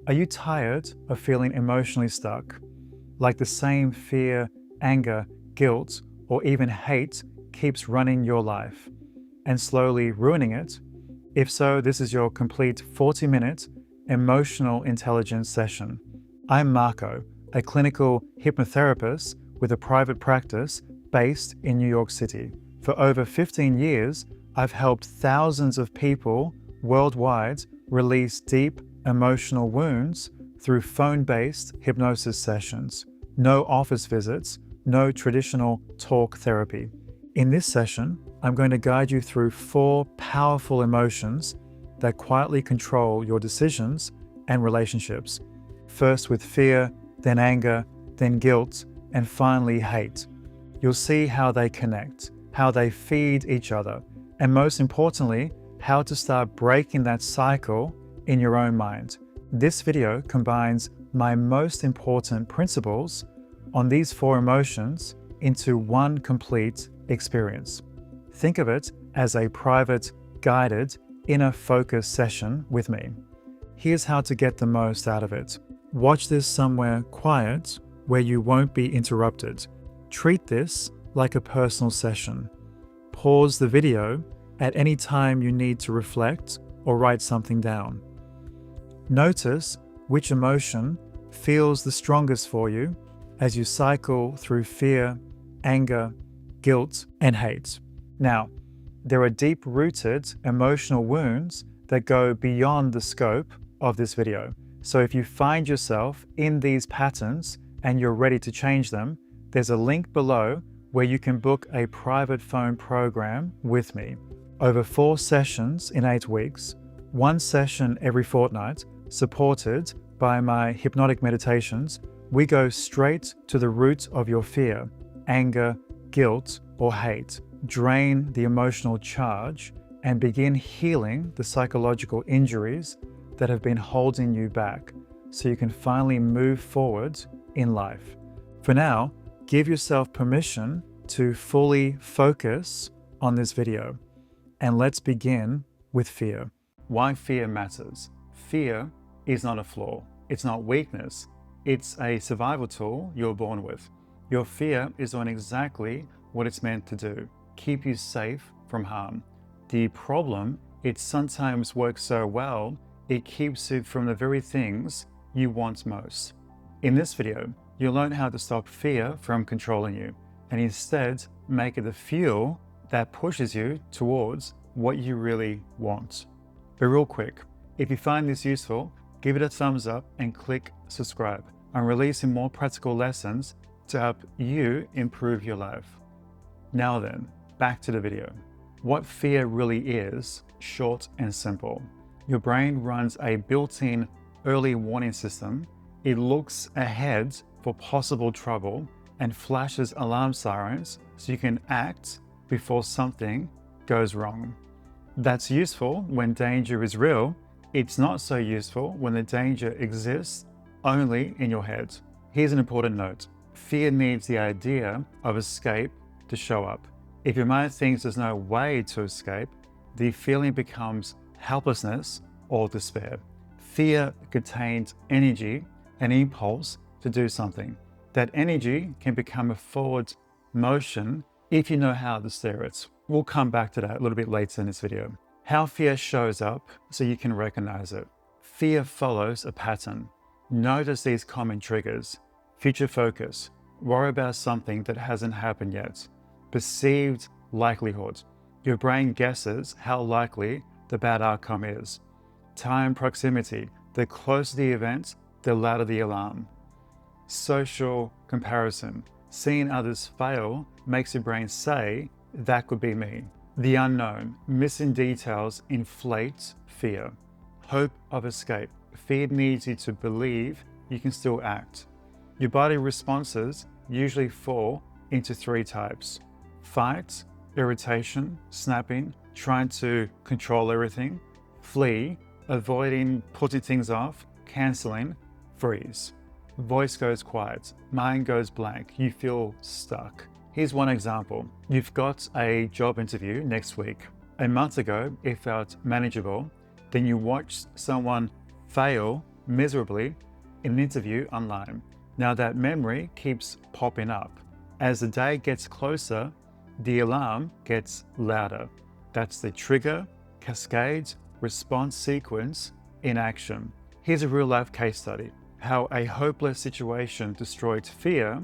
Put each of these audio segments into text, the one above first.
Are you tired of feeling emotionally stuck? Like the same fear, anger, guilt, or even hate keeps running your life and slowly ruining it? If so, this is your complete 40-minute emotional intelligence session. I'm Marco, a clinical hypnotherapist with a private practice based in New York City. For over 15 years, I've helped thousands of people worldwide release deep emotional wounds through phone-based hypnosis sessions. No office visits, no traditional talk therapy. In this session, I'm going to guide you through 4 powerful emotions that quietly control your decisions and relationships. First with fear, then anger, then guilt, and finally hate. You'll see how they connect, how they feed each other, and most importantly, how to start breaking that cycle in your own mind. This video combines my most important principles on these 4 emotions into one complete experience. Think of it as a private, guided, inner focus session with me. Here's how to get the most out of it. Watch this somewhere quiet where you won't be interrupted. Treat this like a personal session. Pause the video at any time you need to reflect or write something down. Notice which emotion feels the strongest for you as you cycle through fear, anger, guilt, and hate. Now, there are deep-rooted emotional wounds that go beyond the scope of this video. So if you find yourself in these patterns and you're ready to change them, there's a link below where you can book a private phone program with me. Over 4 sessions in 8 weeks, 1 session every fortnight, supported by my hypnotic meditations, we go straight to the root of your fear, anger, guilt, or hate, drain the emotional charge, and begin healing the psychological injuries that have been holding you back so you can finally move forward in life. For now, give yourself permission to fully focus on this video. And let's begin with fear. Why fear matters. Fear is not a flaw. It's not weakness. It's a survival tool you're born with. Your fear is doing exactly what it's meant to do. Keep you safe from harm. The problem, it sometimes works so well, it keeps you from the very things you want most. In this video, you'll learn how to stop fear from controlling you and instead make it the fuel that pushes you towards what you really want. But real quick, if you find this useful, give it a thumbs up and click subscribe. I'm releasing more practical lessons to help you improve your life. Now then, back to the video. What fear really is, short and simple. Your brain runs a built-in early warning system. It looks ahead for possible trouble and flashes alarm sirens so you can act before something goes wrong. That's useful when danger is real. It's not so useful when the danger exists only in your head. Here's an important note. Fear needs the idea of escape to show up. If your mind thinks there's no way to escape, the feeling becomes helplessness or despair. Fear contains energy, an impulse to do something. That energy can become a forward motion if you know how to steer it. We'll come back to that a little bit later in this video. How fear shows up so you can recognize it. Fear follows a pattern. Notice these common triggers. Future focus. Worry about something that hasn't happened yet. Perceived likelihood. Your brain guesses how likely the bad outcome is. Time proximity. The closer the event, the louder the alarm. Social comparison. Seeing others fail makes your brain say, that could be me. The unknown. Missing details inflate fear. Hope of escape. Fear needs you to believe you can still act. Your body responses usually fall into 3 types. Fight, irritation, snapping, trying to control everything. Flee, avoiding, putting things off, canceling. Freeze. Voice goes quiet, mind goes blank, you feel stuck. Here's one example. You've got a job interview next week. A month ago, it felt manageable. Then you watched someone fail miserably in an interview online. Now that memory keeps popping up. As the day gets closer, the alarm gets louder. That's the trigger, cascade, response sequence in action. Here's a real-life case study: how a hopeless situation destroyed fear,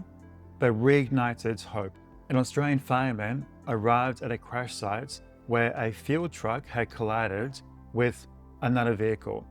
but reignited hope. An Australian fireman arrived at a crash site where a fuel truck had collided with another vehicle.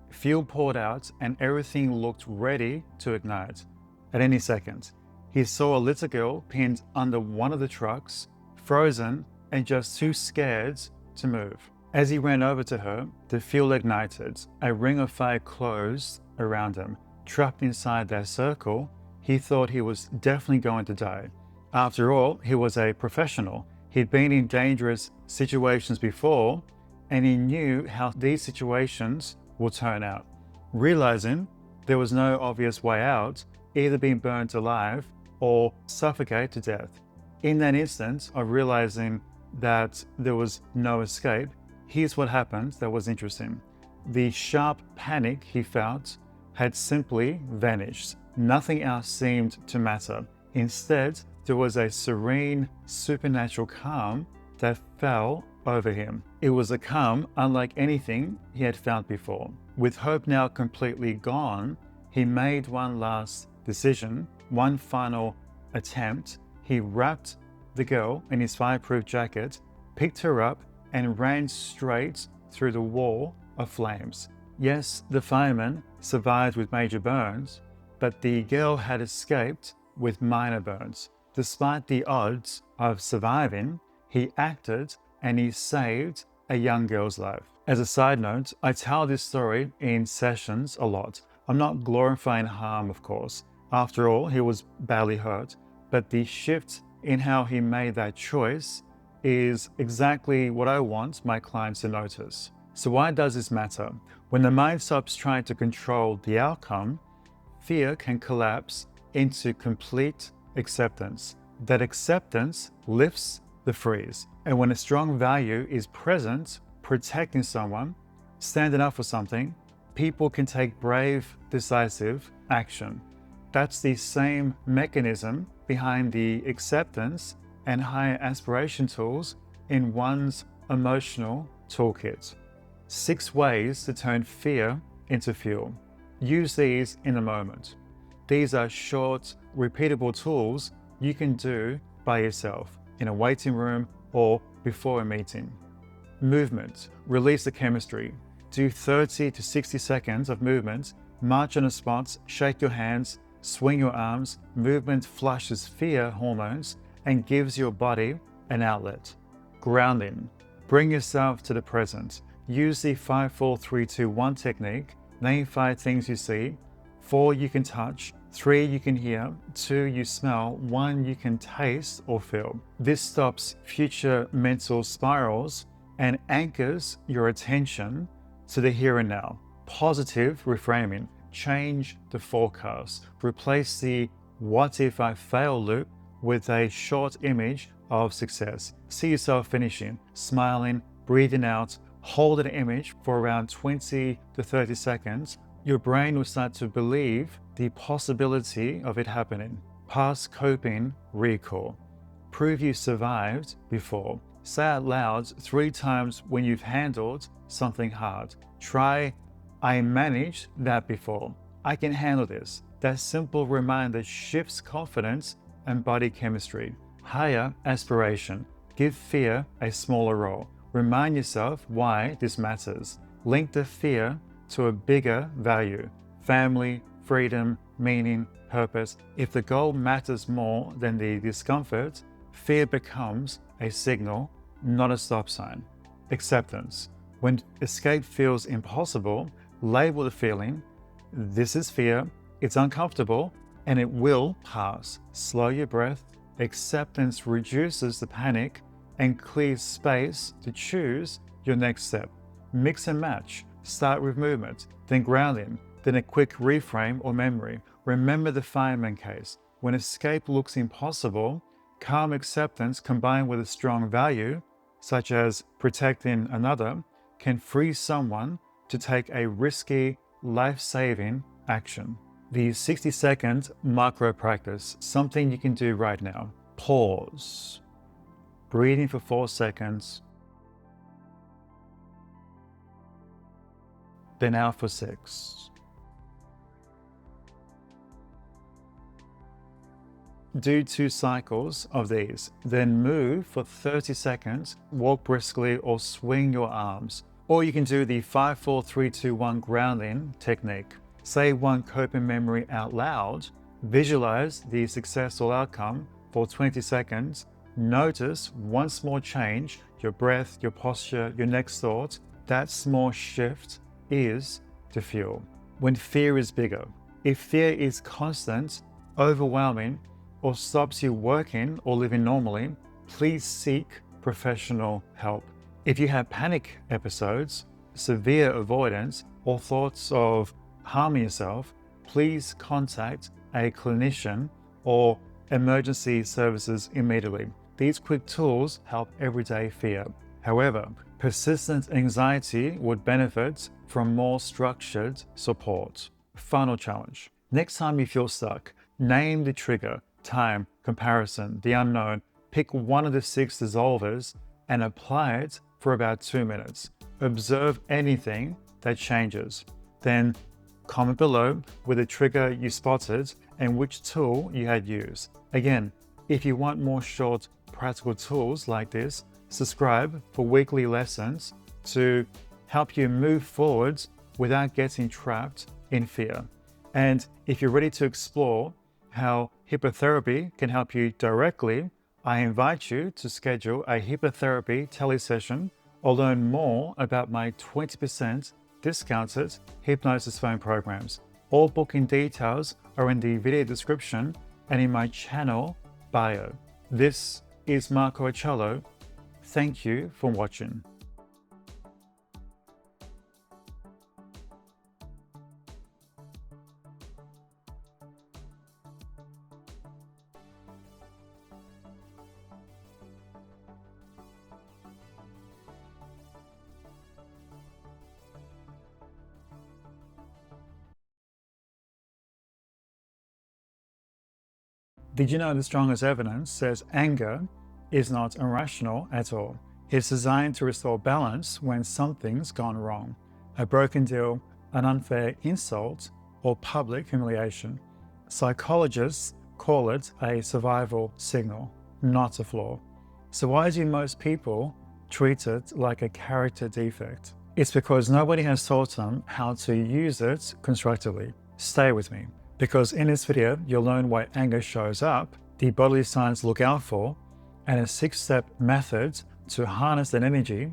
Fuel poured out and everything looked ready to ignite at any second. He saw a little girl pinned under one of the trucks, frozen and just too scared to move. As he ran over to her, the fuel ignited. A ring of fire closed around him. Trapped inside that circle, he thought he was definitely going to die. After all, he was a professional. He'd been in dangerous situations before, and he knew how these situations will turn out. Realizing there was no obvious way out, either being burnt alive or suffocate to death. In that instant of realizing that there was no escape, here's what happened that was interesting. The sharp panic he felt had simply vanished. Nothing else seemed to matter. Instead, there was a serene, supernatural calm that fell over him. It was a calm unlike anything he had felt before. With hope now completely gone, he made one last decision, one final attempt. He wrapped the girl in his fireproof jacket, picked her up, and ran straight through the wall of flames. Yes, the fireman survived with major burns, but the girl had escaped with minor burns. Despite the odds of surviving, he acted and he saved a young girl's life. As a side note, I tell this story in sessions a lot. I'm not glorifying harm, of course. After all, he was badly hurt, but the shift in how he made that choice is exactly what I want my clients to notice. So why does this matter? When the mind stops trying to control the outcome, fear can collapse into complete acceptance. That acceptance lifts the freeze. And when a strong value is present, protecting someone, standing up for something, people can take brave, decisive action. That's the same mechanism behind the acceptance and higher aspiration tools in one's emotional toolkit. 6 ways to turn fear into fuel. Use these in the moment. These are short, repeatable tools you can do by yourself in a waiting room or before a meeting. Movement. Release the chemistry. Do 30 to 60 seconds of movement. March on a spot, shake your hands, swing your arms. Movement flushes fear hormones and gives your body an outlet. Grounding. Bring yourself to the present. Use the 5, 4, 3, 2, 1 technique. Name 5 things you see. 4 you can touch. 3 you can hear. 2 you smell. 1 you can taste or feel. This stops future mental spirals and anchors your attention to the here and now. Positive reframing. Change the forecast. Replace the what if I fail loop with a short image of success. See yourself finishing, smiling, breathing out. Hold an image for around 20 to 30 seconds. Your brain will start to believe the possibility of it happening. Past coping recall. Prove you survived before. Say out loud 3 times when you've handled something hard. Try, I managed that before. I can handle this. That simple reminder shifts confidence and body chemistry. Higher aspiration. Give fear a smaller role. Remind yourself why this matters. Link the fear to a bigger value. Family, freedom, meaning, purpose. If the goal matters more than the discomfort, fear becomes a signal, not a stop sign. Acceptance. When escape feels impossible, label the feeling. This is fear, it's uncomfortable, and it will pass. Slow your breath. Acceptance reduces the panic and clears space to choose your next step. Mix and match. Start with movement, then grounding, then a quick reframe or memory. Remember the fireman case. When escape looks impossible, calm acceptance combined with a strong value, such as protecting another, can free someone to take a risky, life-saving action. The 60-second micro practice, something you can do right now. Pause. Breathing for 4 seconds. Then out for 6. Do 2 cycles of these, then move for 30 seconds, walk briskly or swing your arms. Or you can do the 5, 4, 3, 2, 1 grounding technique. Say one coping memory out loud, visualize the successful outcome for 20 seconds, notice one small change, your breath, your posture, your next thought. That small shift is the fuel. When fear is bigger, if fear is constant, overwhelming, or stops you working or living normally, please seek professional help. If you have panic episodes, severe avoidance, or thoughts of harming yourself, please contact a clinician or emergency services immediately. These quick tools help everyday fear. However, persistent anxiety would benefit from more structured support. Final challenge. Next time you feel stuck, name the trigger, time, comparison, the unknown. Pick one of the 6 dissolvers and apply it for about 2 minutes. Observe anything that changes. Then comment below with the trigger you spotted and which tool you had used. Again, if you want more short, practical tools like this, subscribe for weekly lessons to help you move forwards without getting trapped in fear. And if you're ready to explore how hypnotherapy can help you directly, I invite you to schedule a hypnotherapy telesession or learn more about my 20% discounted hypnosis phone programs. All booking details are in the video description and in my channel bio. This is Marco Acciolo. Thank you for watching. Did you know the strongest evidence says anger is not irrational at all? It's designed to restore balance when something's gone wrong. A broken deal, an unfair insult, or public humiliation. Psychologists call it a survival signal, not a flaw. So why do most people treat it like a character defect? It's because nobody has taught them how to use it constructively. Stay with me, because in this video, you'll learn why anger shows up, the bodily signs to look out for, and a 6-step method to harness that energy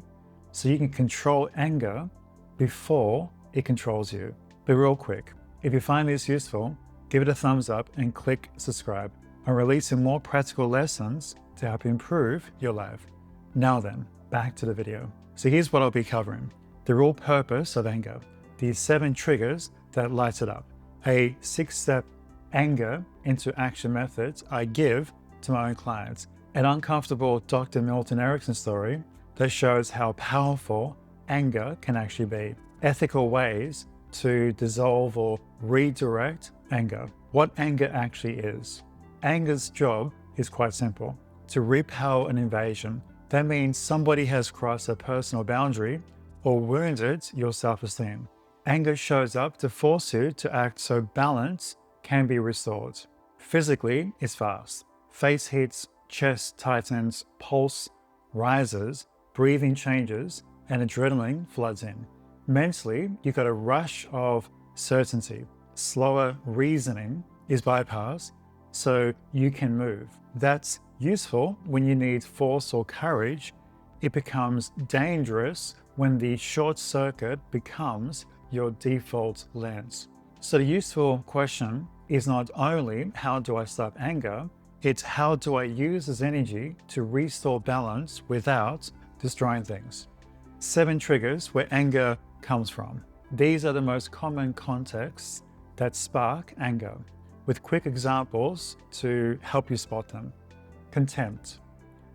so you can control anger before it controls you. But real quick, if you find this useful, give it a thumbs up and click subscribe. I'm releasing more practical lessons to help improve your life. Now then, back to the video. So here's what I'll be covering. The real purpose of anger, the 7 triggers that light it up, a 6-step anger into action methods I give to my own clients, an uncomfortable Dr. Milton Erickson story that shows how powerful anger can actually be, ethical ways to dissolve or redirect anger, what anger actually is. Anger's job is quite simple, to repel an invasion. That means somebody has crossed a personal boundary or wounded your self-esteem. Anger shows up to force you to act so balance can be restored. Physically, it's fast. Face hits, chest tightens, pulse rises, breathing changes, and adrenaline floods in. Mentally, you got a rush of certainty. Slower reasoning is bypassed, so you can move. That's useful when you need force or courage. It becomes dangerous when the short circuit becomes your default lens. So the useful question is not only how do I stop anger, it's how do I use this energy to restore balance without destroying things. 7 triggers where anger comes from. These are the most common contexts that spark anger, with quick examples to help you spot them. Contempt.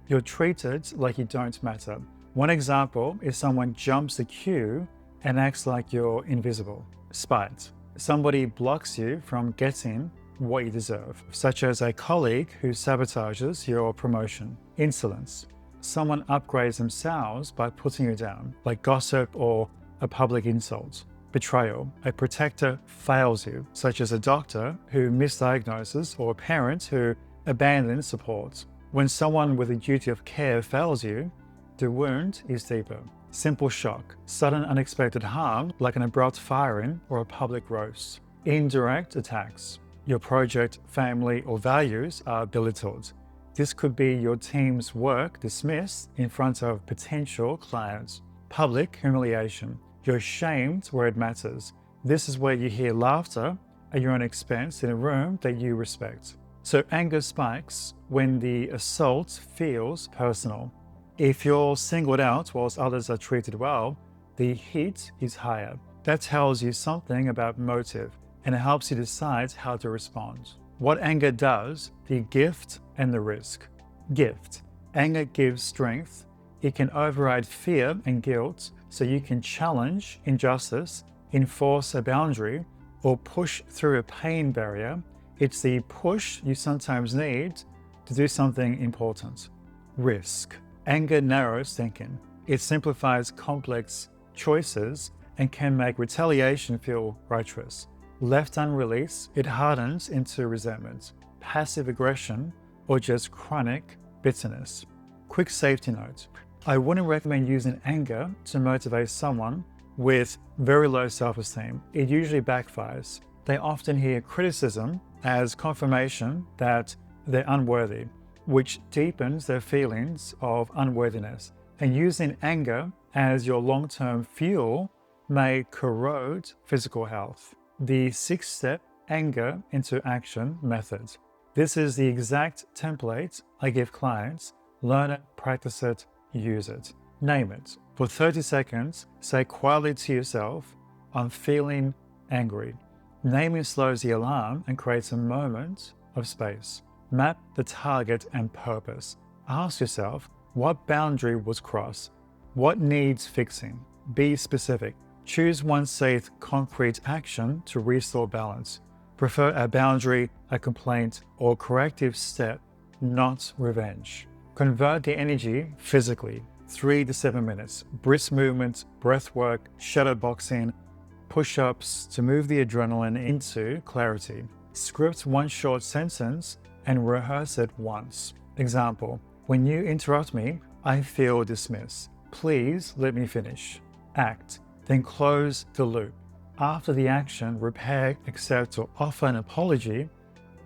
You're treated like you don't matter. One example is someone jumps the queue and acts like you're invisible. Spite. Somebody blocks you from getting what you deserve, such as a colleague who sabotages your promotion. Insolence. Someone upgrades themselves by putting you down, like gossip or a public insult. Betrayal. A protector fails you, such as a doctor who misdiagnoses or a parent who abandons support. When someone with a duty of care fails you, the wound is deeper. Simple shock. Sudden unexpected harm, like an abrupt firing or a public roast. Indirect attacks. Your project, family, or values are belittled. This could be your team's work dismissed in front of potential clients. Public humiliation. You're shamed where it matters. This is where you hear laughter at your own expense in a room that you respect. So anger spikes when the assault feels personal. If you're singled out whilst others are treated well, the heat is higher. That tells you something about motive and it helps you decide how to respond. What anger does, the gift and the risk. Gift. Anger gives strength. It can override fear and guilt, so you can challenge injustice, enforce a boundary, or push through a pain barrier. It's the push you sometimes need to do something important. Risk. Anger narrows thinking. It simplifies complex choices and can make retaliation feel righteous. Left unreleased, it hardens into resentment, passive aggression, or just chronic bitterness. Quick safety note. I wouldn't recommend using anger to motivate someone with very low self-esteem. It usually backfires. They often hear criticism as confirmation that they're unworthy, which deepens their feelings of unworthiness. And using anger as your long-term fuel may corrode physical health. The 6-step anger into action method. This is the exact template I give clients. Learn it, practice it, use it. Name it. For 30 seconds, say quietly to yourself, I'm feeling angry. Naming slows the alarm and creates a moment of space. Map the target and purpose. Ask yourself, what boundary was crossed? What needs fixing? Be specific. Choose one safe, concrete action to restore balance. Prefer a boundary, a complaint, or corrective step, not revenge. Convert the energy physically. 3 to 7 minutes. Brisk movement, breath work, shadow boxing, push-ups to move the adrenaline into clarity. Script one short sentence and rehearse it once. Example, when you interrupt me, I feel dismissed. Please let me finish. Act, then close the loop. After the action, repair, accept, or offer an apology,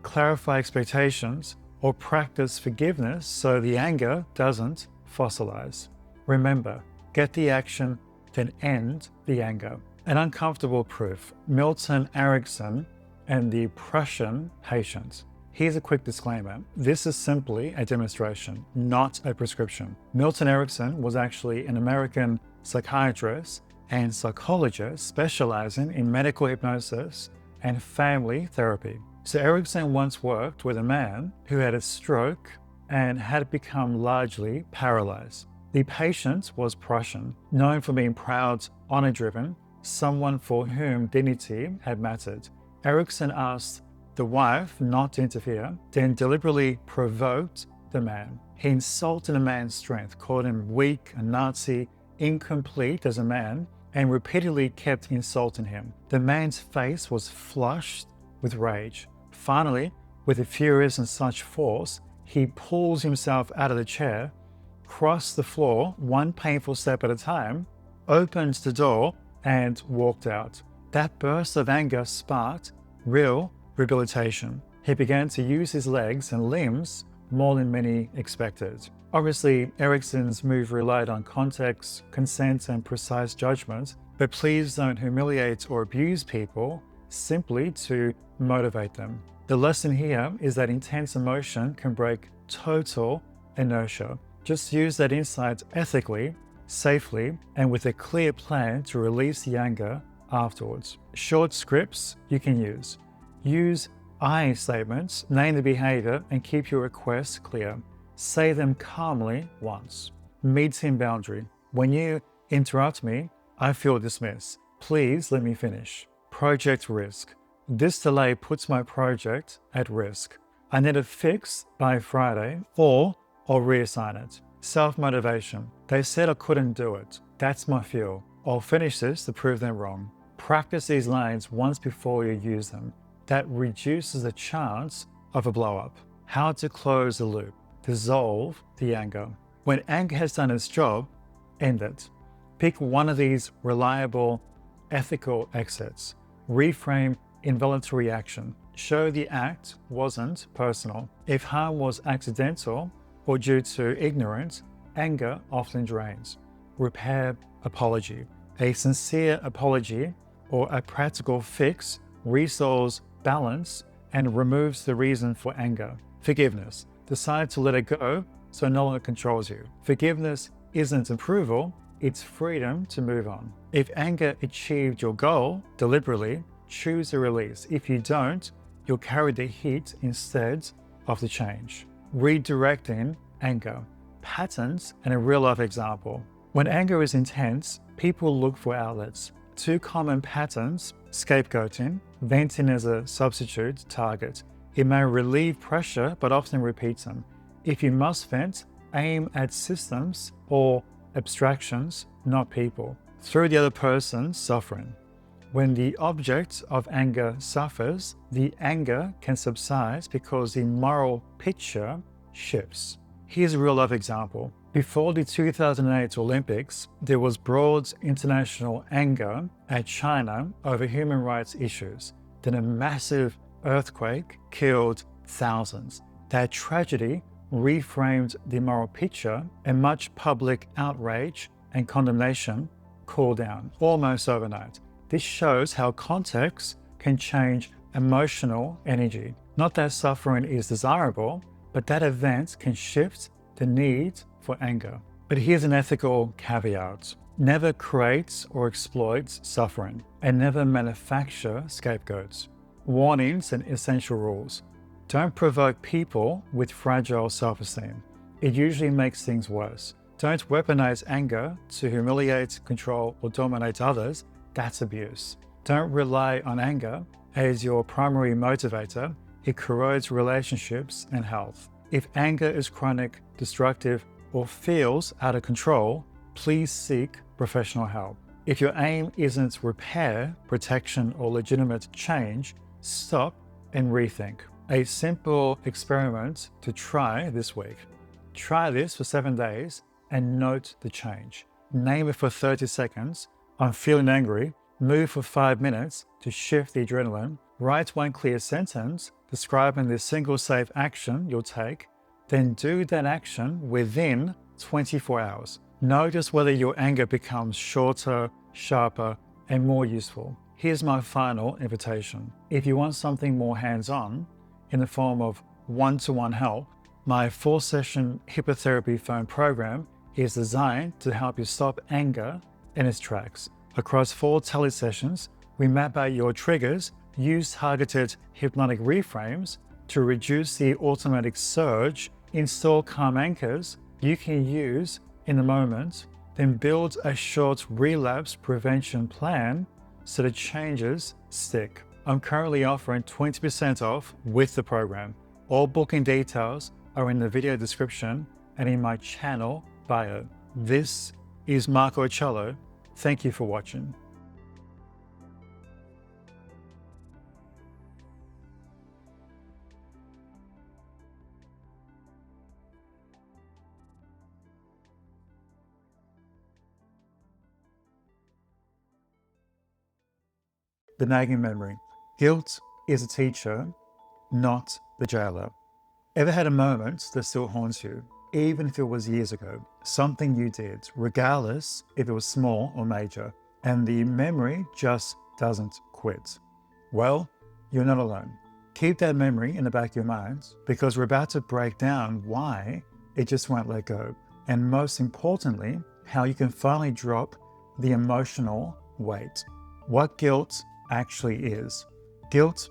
clarify expectations, or practice forgiveness so the anger doesn't fossilize. Remember, get the action, then end the anger. An uncomfortable proof. Milton Erickson and the Prussian patient. Here's a quick disclaimer. This is simply a demonstration, not a prescription. Milton Erickson was actually an American psychiatrist and psychologist specializing in medical hypnosis and family therapy. So Erickson once worked with a man who had a stroke and had become largely paralyzed. The patient was Prussian, known for being proud, honor-driven, someone for whom dignity had mattered. Erickson asked the wife not to interfere, then deliberately provoked the man. He insulted the man's strength, called him weak, a Nazi, incomplete as a man, and repeatedly kept insulting him. The man's face was flushed with rage. Finally, with a furious and such force, he pulls himself out of the chair, crossed the floor one painful step at a time, opened the door, and walked out. That burst of anger sparked real rehabilitation. He began to use his legs and limbs more than many expected. Obviously, Erickson's move relied on context, consent, and precise judgment, but please don't humiliate or abuse people simply to motivate them. The lesson here is that intense emotion can break total inertia. Just use that insight ethically, safely, and with a clear plan to release the anger afterwards. Short scripts you can use. Use I statements, name the behavior, and keep your requests clear. Say them calmly once. Meeting boundary. When you interrupt me, I feel dismissed. Please let me finish. Project risk. This delay puts my project at risk. I need it fixed by Friday or I'll reassign it. Self-motivation. They said I couldn't do it. That's my fuel. I'll finish this to prove them wrong. Practice these lines once before you use them. That reduces the chance of a blow-up. How to close the loop. Dissolve the anger. When anger has done its job, end it. Pick one of these reliable, ethical exits. Reframe involuntary action. Show the act wasn't personal. If harm was accidental or due to ignorance, anger often drains. Repair apology. A sincere apology or a practical fix restores balance and removes the reason for anger. Forgiveness. Decide to let it go so no longer controls you. Forgiveness isn't approval, it's freedom to move on. If anger achieved your goal deliberately, choose a release. If you don't, you'll carry the heat instead of the change. Redirecting anger. Patterns and a real-life example. When anger is intense, people look for outlets. Two common patterns: scapegoating, venting as a substitute target. It may relieve pressure, but often repeats them. If you must vent, aim at systems or abstractions, not people. Through the other person's suffering. When the object of anger suffers, the anger can subside because the moral picture shifts. Here's a real-life example. Before the 2008 Olympics, there was broad international anger at China over human rights issues. Then a massive earthquake killed thousands. That tragedy reframed the moral picture, and much public outrage and condemnation cooled down almost overnight. This shows how context can change emotional energy. Not that suffering is desirable, but that event can shift the need for anger. But here's an ethical caveat. Never create or exploit suffering, and never manufacture scapegoats. Warnings and essential rules. Don't provoke people with fragile self-esteem. It usually makes things worse. Don't weaponize anger to humiliate, control, or dominate others. That's abuse. Don't rely on anger as your primary motivator. It corrodes relationships and health. If anger is chronic, destructive, or feels out of control, please seek professional help. If your aim isn't repair, protection, or legitimate change, stop and rethink. A simple experiment to try this week. Try this for 7 days and note the change. Name it for 30 seconds. I'm feeling angry. Move for 5 minutes to shift the adrenaline. Write one clear sentence describing the single safe action you'll take. Then do that action within 24 hours. Notice whether your anger becomes shorter, sharper, and more useful. Here's my final invitation. If you want something more hands-on in the form of one-to-one help, my 4-session hypnotherapy phone program is designed to help you stop anger in its tracks. Across 4 tele-sessions, we map out your triggers, use targeted hypnotic reframes to reduce the automatic surge, install calm anchors you can use in the moment, then build a short relapse prevention plan so the changes stick. I'm currently offering 20% off with the program. All booking details are in the video description and in my channel bio. This is Marco Cello. Thank you for watching. The nagging memory. Guilt is a teacher, not the jailer. Ever had a moment that still haunts you, even if it was years ago? Something you did, regardless if it was small or major, and the memory just doesn't quit. Well, you're not alone. Keep that memory in the back of your mind, because we're about to break down why it just won't let go, and most importantly, how you can finally drop the emotional weight. What guilt actually is. Guilt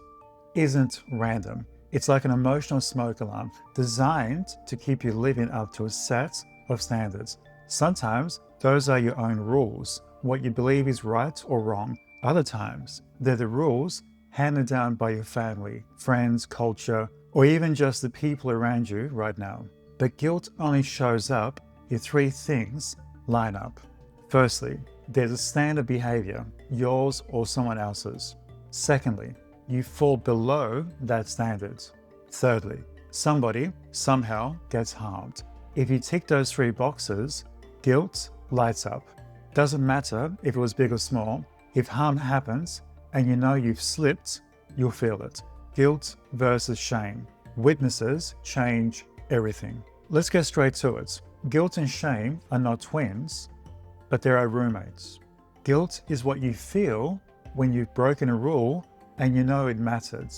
isn't random. It's like an emotional smoke alarm designed to keep you living up to a set of standards. Sometimes those are your own rules, what you believe is right or wrong, Other times, they're the rules handed down by your family, friends, culture, or even just the people around you right now. But guilt only shows up if three things line up. Firstly, there's a standard behavior, yours or someone else's. Secondly, you fall below that standard. Thirdly, somebody somehow gets harmed. If you tick those three boxes, guilt lights up. Doesn't matter if it was big or small, if harm happens and you know you've slipped, you'll feel it. Guilt versus shame. Witnesses change everything. Let's get straight to it. Guilt and shame are not twins, but they are roommates. Guilt is what you feel when you've broken a rule and you know it mattered.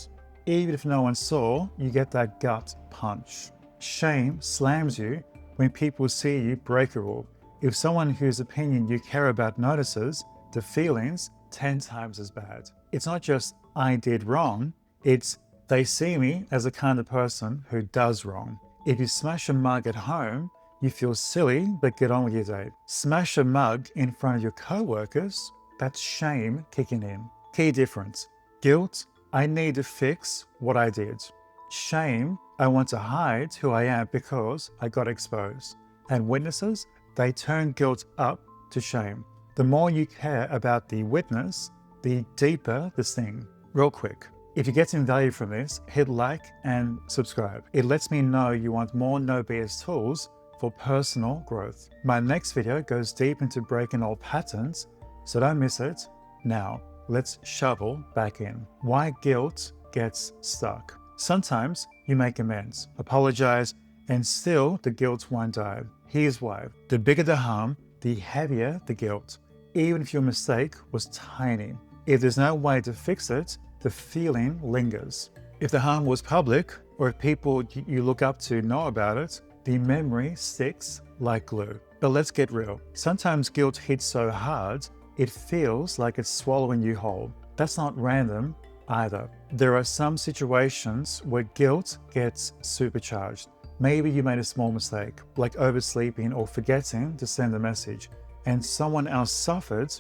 Even if no one saw, you get that gut punch. Shame slams you when people see you break a rule. If someone whose opinion you care about notices, the feeling's 10 times as bad. It's not just I did wrong, it's they see me as the kind of person who does wrong. If you smash a mug at home, you feel silly but get on with your day. Smash a mug in front of your co-workers, that's shame kicking in. Key difference. Guilt, I need to fix what I did. Shame, I want to hide who I am because I got exposed. And witnesses, they turn guilt up to shame. The more you care about the witness, the deeper the sting. Real quick, if you're getting value from this, hit like and subscribe. It lets me know you want more no BS tools for personal growth. My next video goes deep into breaking old patterns, so don't miss it. Now, let's shovel back in. Why guilt gets stuck. Sometimes you make amends, apologize, and still the guilt won't die. Here's why. The bigger the harm, the heavier the guilt. Even if your mistake was tiny. If there's no way to fix it, the feeling lingers. If the harm was public, or if people you look up to know about it, the memory sticks like glue. But let's get real. Sometimes guilt hits so hard, it feels like it's swallowing you whole. That's not random either. There are some situations where guilt gets supercharged. Maybe you made a small mistake, like oversleeping or forgetting to send a message, and someone else suffered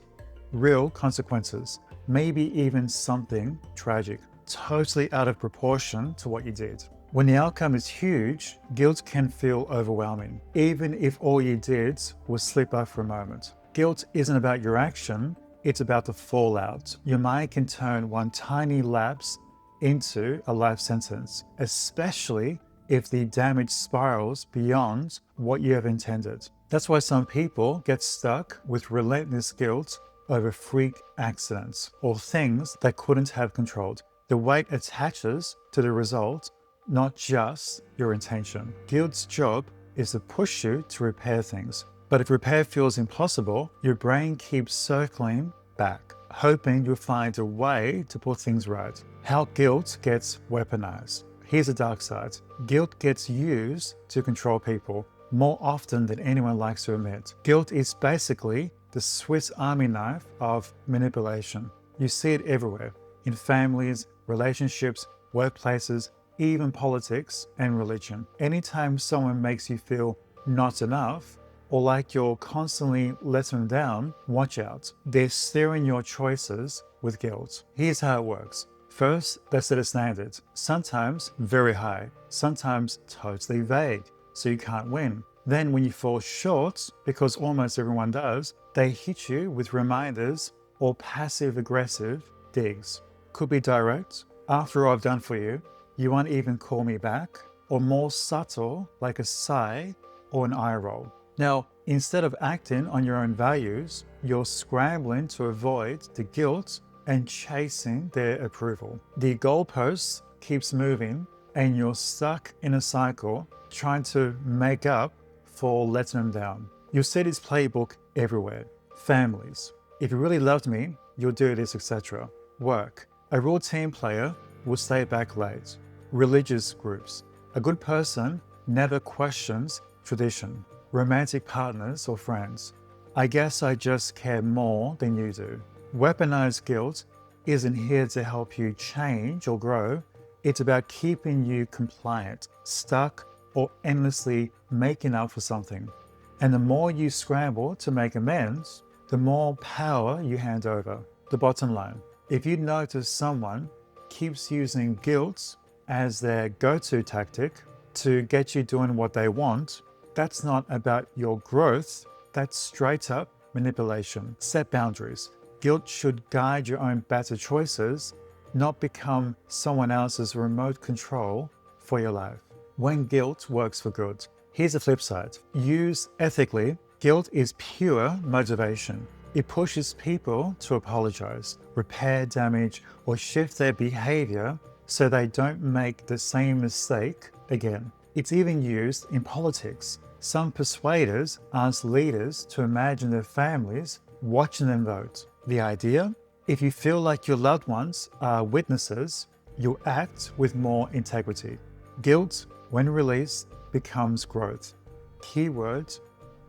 real consequences, maybe even something tragic, totally out of proportion to what you did. When the outcome is huge, guilt can feel overwhelming, even if all you did was slip up for a moment. Guilt isn't about your action, it's about the fallout. Your mind can turn one tiny lapse into a life sentence, especially if the damage spirals beyond what you have intended. That's why some people get stuck with relentless guilt over freak accidents or things they couldn't have controlled. The weight attaches to the result, not just your intention. Guilt's job is to push you to repair things. But if repair feels impossible, your brain keeps circling back, hoping you'll find a way to put things right. How guilt gets weaponized. Here's the dark side. Guilt gets used to control people more often than anyone likes to admit. Guilt is basically the Swiss Army knife of manipulation. You see it everywhere, in families, relationships, workplaces, even politics and religion. Anytime someone makes you feel not enough, or like you're constantly letting them down, watch out. They're steering your choices with guilt. Here's how it works. First, they set a standard, sometimes very high, sometimes totally vague, so you can't win. Then when you fall short, because almost everyone does, they hit you with reminders or passive-aggressive digs. Could be direct, after all I've done for you, you won't even call me back, or more subtle, like a sigh or an eye roll. Now, instead of acting on your own values, you're scrambling to avoid the guilt and chasing their approval. The goalpost keeps moving and you're stuck in a cycle trying to make up for letting them down. You'll see this playbook everywhere. Families. If you really loved me, you'll do this, etc. Work. A real team player will stay back late. Religious groups. A good person never questions tradition. Romantic partners or friends. I guess I just care more than you do. Weaponized guilt isn't here to help you change or grow. It's about keeping you compliant, stuck, or endlessly making up for something. And the more you scramble to make amends, the more power you hand over. the bottom line. If you notice someone keeps using guilt as their go-to tactic to get you doing what they want, that's not about your growth, that's straight up manipulation. Set boundaries. Guilt should guide your own better choices, not become someone else's remote control for your life. When guilt works for good. Here's the flip side. Used ethically, guilt is pure motivation. It pushes people to apologize, repair damage, or shift their behavior so they don't make the same mistake again. It's even used in politics. Some persuaders ask leaders to imagine their families watching them vote. The idea? If you feel like your loved ones are witnesses, you'll act with more integrity. Guilt, when released, becomes growth. Keyword,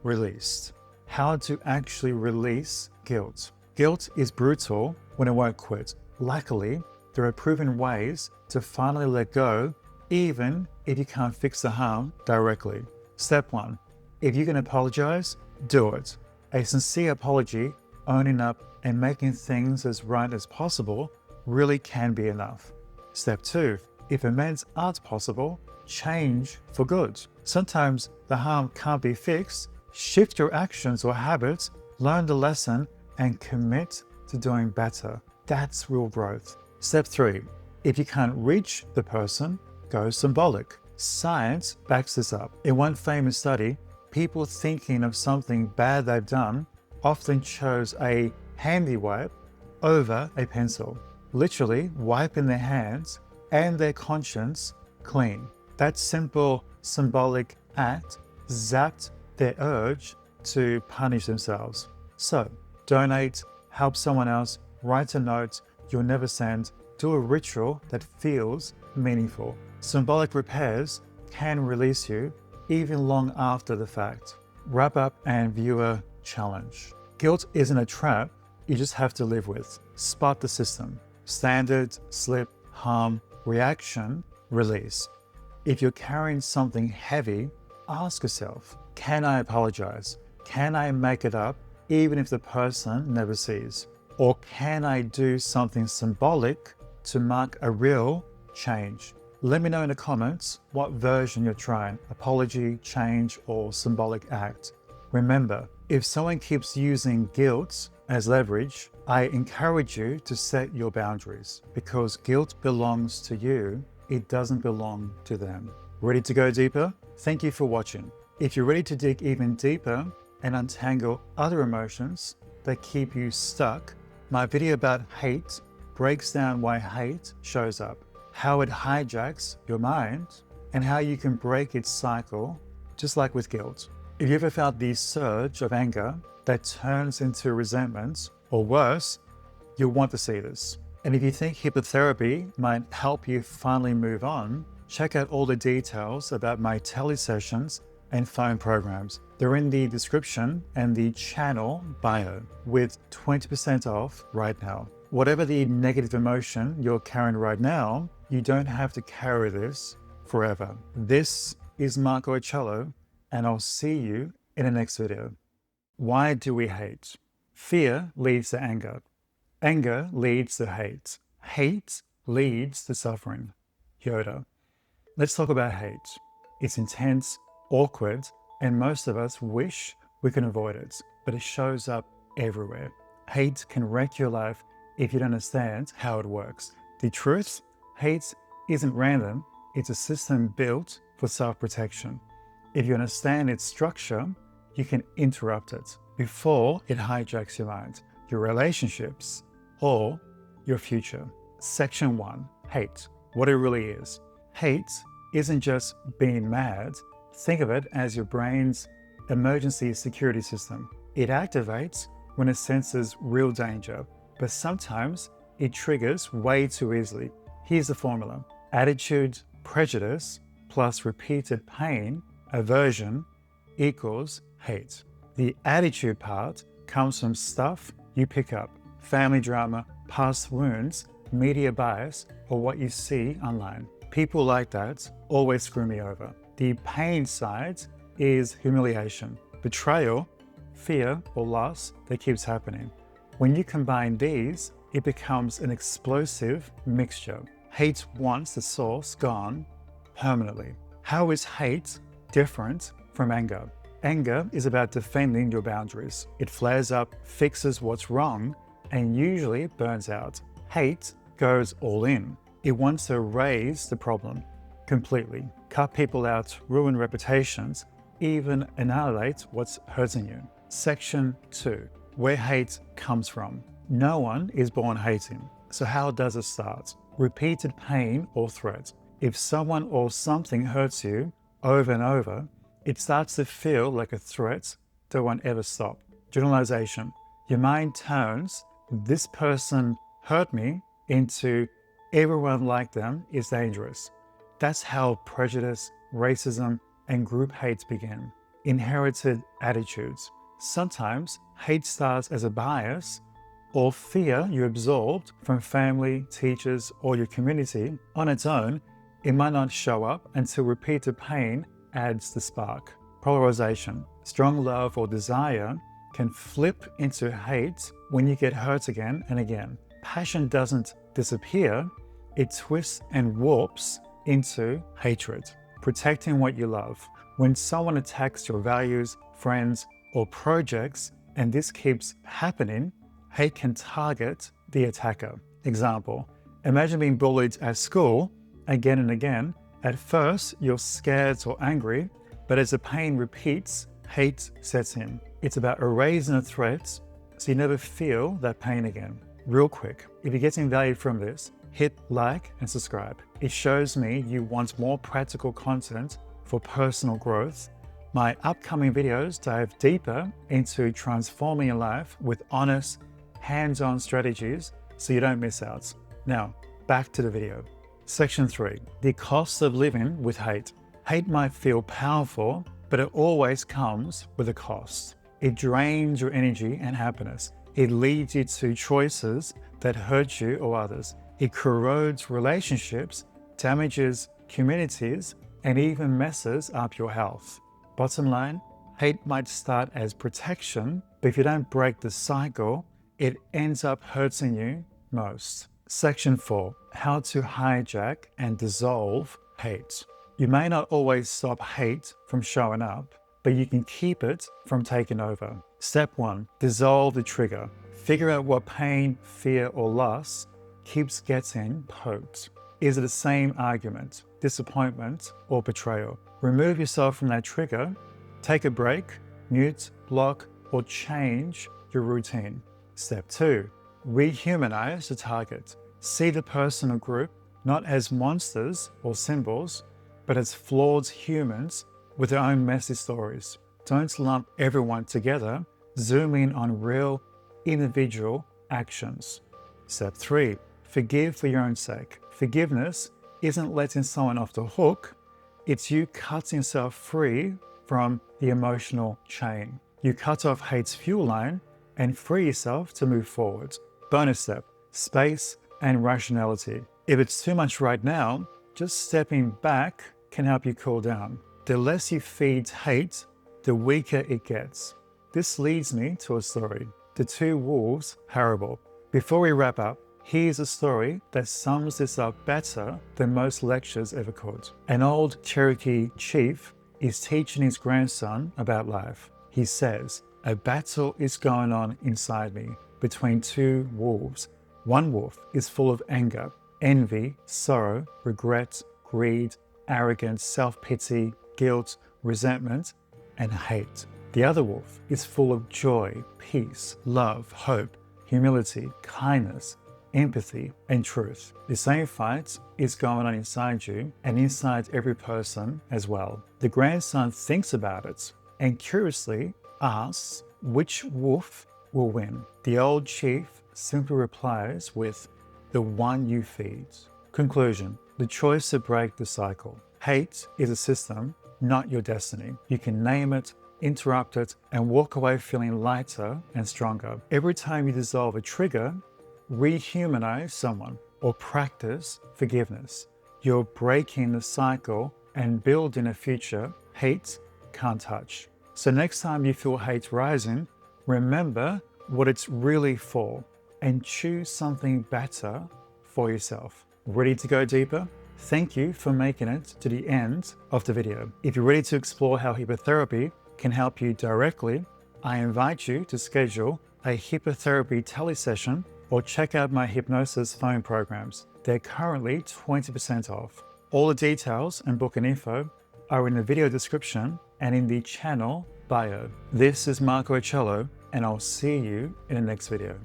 released. How to actually release guilt. Guilt is brutal when it won't quit. Luckily, there are proven ways to finally let go, even if you can't fix the harm directly. Step 1. If you can apologize, do it. A sincere apology, owning up and making things as right as possible really can be enough. Step 2. If amends aren't possible, change for good. Sometimes the harm can't be fixed. Shift your actions or habits, learn the lesson, and commit to doing better. That's real growth. Step 3. If you can't reach the person, go symbolic. Science backs this up. In one famous study, people thinking of something bad they've done often chose a handy wipe over a pencil, literally wiping their hands and their conscience clean. That simple symbolic act zapped their urge to punish themselves. So, donate, help someone else, write a note you'll never send, do a ritual that feels meaningful. Symbolic repairs can release you even long after the fact. Wrap up and viewer challenge. Guilt isn't a trap you just have to live with. Spot the system. Standard, slip, harm, reaction, release. If you're carrying something heavy, ask yourself, can I apologize? Can I make it up even if the person never sees? Or can I do something symbolic to mark a real change? Let me know in the comments what version you're trying, apology, change, or symbolic act. Remember, if someone keeps using guilt as leverage, I encourage you to set your boundaries because guilt belongs to you. It doesn't belong to them. Ready to go deeper? Thank you for watching. If you're ready to dig even deeper and untangle other emotions that keep you stuck, my video about hate breaks down why hate shows up, how it hijacks your mind, and how you can break its cycle, just like with guilt. If you ever felt the surge of anger that turns into resentment, or worse, you'll want to see this. And if you think hypnotherapy might help you finally move on, check out all the details about my tele sessions and phone programs. They're in the description and the channel bio with 20% off right now. Whatever the negative emotion you're carrying right now, you don't have to carry this forever. This is Marco Ocello, and I'll see you in the next video. Why do we hate? Fear leads to anger. Anger leads to hate. Hate leads to suffering. Yoda. Let's talk about hate. It's intense, awkward, and most of us wish we can avoid it, but it shows up everywhere. Hate can wreck your life if you don't understand how it works. The truth? Hate isn't random. It's a system built for self-protection. If you understand its structure, you can interrupt it before it hijacks your mind, your relationships, or your future. Section 1, hate. What it really is. Hate isn't just being mad. Think of it as your brain's emergency security system. It activates when it senses real danger, but sometimes it triggers way too easily. Here's the formula. Attitude, prejudice, plus repeated pain, aversion, equals hate. The attitude part comes from stuff you pick up, family drama, past wounds, media bias, or what you see online. People like that always screw me over. The pain side is humiliation, betrayal, fear, or loss that keeps happening. When you combine these, it becomes an explosive mixture. Hate wants the source gone permanently. How is hate different from anger? Anger is about defending your boundaries. It flares up, fixes what's wrong, and usually burns out. Hate goes all in. It wants to erase the problem completely, cut people out, ruin reputations, even annihilate what's hurting you. Section 2. Where hate comes from. No one is born hating. So how does it start? Repeated pain or threat. If someone or something hurts you over and over, it starts to feel like a threat that won't ever stop. Generalization. Your mind turns "this person hurt me" into "everyone like them is dangerous." That's how prejudice, racism, and group hate begin. Inherited attitudes. Sometimes hate starts as a bias or fear you absorbed from family, teachers, or your community. On its own, it might not show up until repeated pain adds the spark. Polarization. Strong love or desire can flip into hate when you get hurt again and again. Passion doesn't disappear, it twists and warps into hatred. Protecting what you love. When someone attacks your values, friends, or projects, and this keeps happening, hate can target the attacker. Example, imagine being bullied at school again and again. At first, you're scared or angry, but as the pain repeats, hate sets in. It's about erasing the threats so you never feel that pain again. Real quick, if you're getting value from this, hit like and subscribe. It shows me you want more practical content for personal growth. My upcoming videos dive deeper into transforming your life with honest, hands-on strategies so you don't miss out. Now, back to the video. Section 3, the cost of living with hate. Hate might feel powerful, but it always comes with a cost. It drains your energy and happiness. It leads you to choices that hurt you or others. It corrodes relationships, damages communities, and even messes up your health. Bottom line, hate might start as protection, but if you don't break the cycle, it ends up hurting you most. Section 4, how to hijack and dissolve hate. You may not always stop hate from showing up, but you can keep it from taking over. Step 1, dissolve the trigger. Figure out what pain, fear, or loss keeps getting poked. Is it the same argument, disappointment, or betrayal? Remove yourself from that trigger, take a break, mute, block, or change your routine. Step 2, rehumanize the target. See the person or group not as monsters or symbols, but as flawed humans with their own messy stories. Don't lump everyone together, zoom in on real individual actions. Step 3, forgive for your own sake. Forgiveness isn't letting someone off the hook, it's you cutting yourself free from the emotional chain. You cut off hate's fuel line and free yourself to move forward. Bonus step, space and rationality. If it's too much right now, just stepping back can help you cool down. The less you feed hate, the weaker it gets. This leads me to a story. The Two Wolves parable. Before we wrap up, here's a story that sums this up better than most lectures ever could. An old Cherokee chief is teaching his grandson about life. He says, "A battle is going on inside me between two wolves. One wolf is full of anger, envy, sorrow, regret, greed, arrogance, self-pity, guilt, resentment, and hate. The other wolf is full of joy, peace, love, hope, humility, kindness, empathy, and truth." The same fight is going on inside you and inside every person as well. The grandson thinks about it and curiously asks which wolf will win. The old chief simply replies with, "The one you feed." Conclusion, the choice to break the cycle. Hate is a system, not your destiny. You can name it, interrupt it, and walk away feeling lighter and stronger. Every time you dissolve a trigger, rehumanize someone, or practice forgiveness, you're breaking the cycle and building a future hate can't touch. So next time you feel hate rising, remember what it's really for. and choose something better for yourself. Ready to go deeper? Thank you for making it to the end of the video. If you're ready to explore how hypnotherapy can help you directly, I invite you to schedule a hypnotherapy telesession or check out my hypnosis phone programs. They're currently 20% off. All the details and booking info are in the video description and in the channel bio. This is Marco Cello, and I'll see you in the next video.